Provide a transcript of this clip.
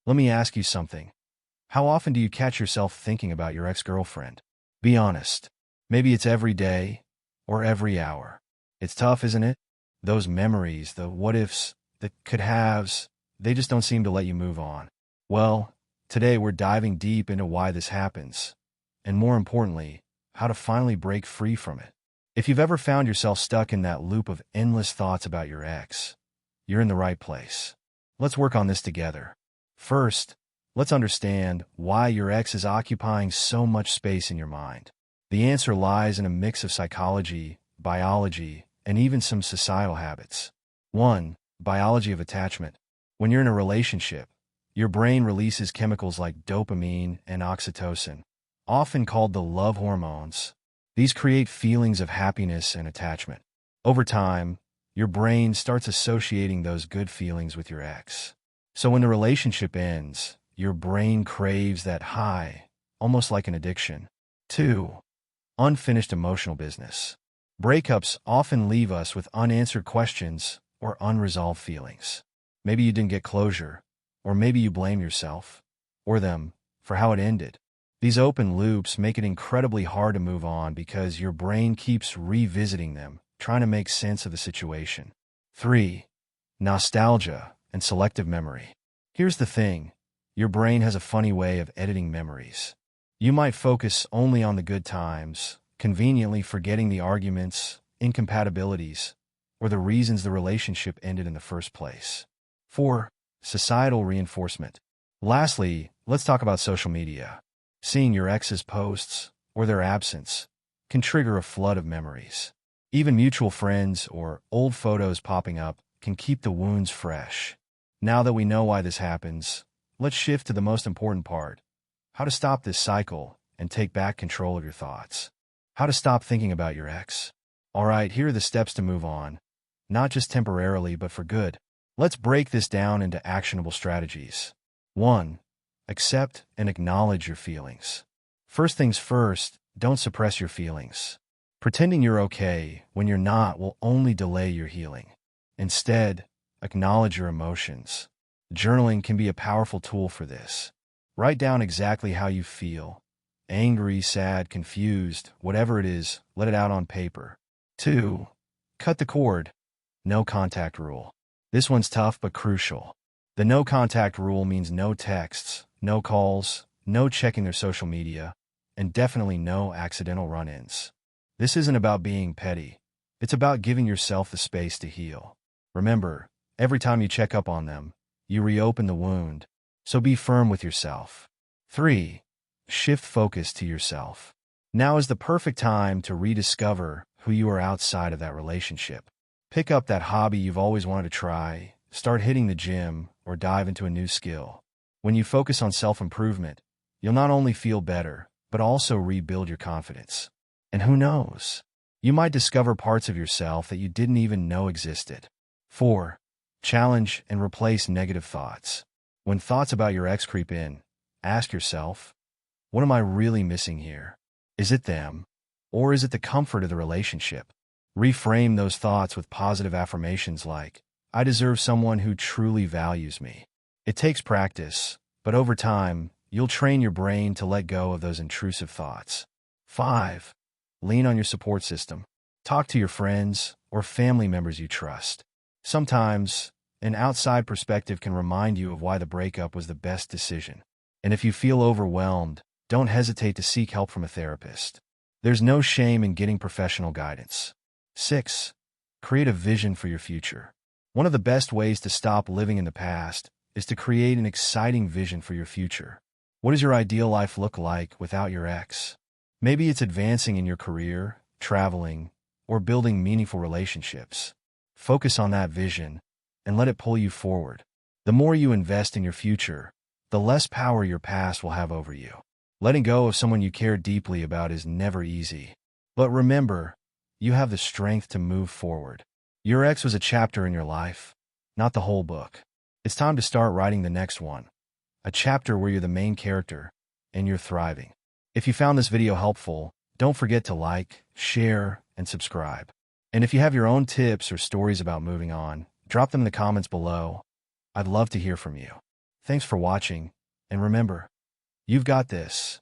Let me ask you something. How often do you catch yourself thinking about your ex-girlfriend? Be honest. Maybe it's every day or every hour. It's tough, isn't it? Those memories, the what-ifs, the could-haves, they just don't seem to let you move on. Well, today we're diving deep into why this happens, and more importantly, how to finally break free from it. If you've ever found yourself stuck in that loop of endless thoughts about your ex, you're in the right place. Let's work on this together. First, let's understand why your ex is occupying so much space in your mind. The answer lies in a mix of psychology, biology, and even some societal habits. 1. Biology of attachment. When you're in a relationship, your brain releases chemicals like dopamine and oxytocin, often called the love hormones. These create feelings of happiness and attachment. Over time, your brain starts associating those good feelings with your ex. So when the relationship ends, your brain craves that high, almost like an addiction. 2. Unfinished emotional business. Breakups often leave us with unanswered questions or unresolved feelings. Maybe you didn't get closure, or maybe you blame yourself, or them, for how it ended. These open loops make it incredibly hard to move on because your brain keeps revisiting them, trying to make sense of the situation. 3. Nostalgia and selective memory. Here's the thing. Your brain has a funny way of editing memories. You might focus only on the good times, conveniently forgetting the arguments, incompatibilities, or the reasons the relationship ended in the first place. 4. Societal reinforcement. Lastly, let's talk about social media. Seeing your ex's posts, or their absence, can trigger a flood of memories. Even mutual friends or old photos popping up can keep the wounds fresh. Now that we know why this happens, let's shift to the most important part: how to stop this cycle and take back control of your thoughts. How to stop thinking about your ex. All right, here are the steps to move on, not just temporarily, but for good. Let's break this down into actionable strategies. 1. Accept and acknowledge your feelings. First things first, don't suppress your feelings. Pretending you're okay when you're not will only delay your healing. Instead, acknowledge your emotions. Journaling can be a powerful tool for this. Write down exactly how you feel. Angry, sad, confused, whatever it is, let it out on paper. 2. Cut the cord. No contact rule. This one's tough but crucial. The no contact rule means no texts, no calls, no checking their social media, and definitely no accidental run-ins. This isn't about being petty. It's about giving yourself the space to heal. Remember, every time you check up on them, you reopen the wound, so be firm with yourself. 3. Shift focus to yourself. Now is the perfect time to rediscover who you are outside of that relationship. Pick up that hobby you've always wanted to try, start hitting the gym, or dive into a new skill. When you focus on self-improvement, you'll not only feel better, but also rebuild your confidence. And who knows? You might discover parts of yourself that you didn't even know existed. 4. Challenge and replace negative thoughts. When thoughts about your ex creep in, ask yourself, what am I really missing here? Is it them? Or is it the comfort of the relationship? Reframe those thoughts with positive affirmations like, I deserve someone who truly values me. It takes practice, but over time, you'll train your brain to let go of those intrusive thoughts. 5. Lean on your support system. Talk to your friends or family members you trust. Sometimes, an outside perspective can remind you of why the breakup was the best decision. And if you feel overwhelmed, don't hesitate to seek help from a therapist. There's no shame in getting professional guidance. 6. Create a vision for your future. One of the best ways to stop living in the past is to create an exciting vision for your future. What does your ideal life look like without your ex? Maybe it's advancing in your career, traveling, or building meaningful relationships. Focus on that vision and let it pull you forward. The more you invest in your future, the less power your past will have over you. Letting go of someone you care deeply about is never easy. But remember, you have the strength to move forward. Your ex was a chapter in your life, not the whole book. It's time to start writing the next one. A chapter where you're the main character and you're thriving. If you found this video helpful, don't forget to like, share, and subscribe. And if you have your own tips or stories about moving on, drop them in the comments below. I'd love to hear from you. Thanks for watching, and remember, you've got this.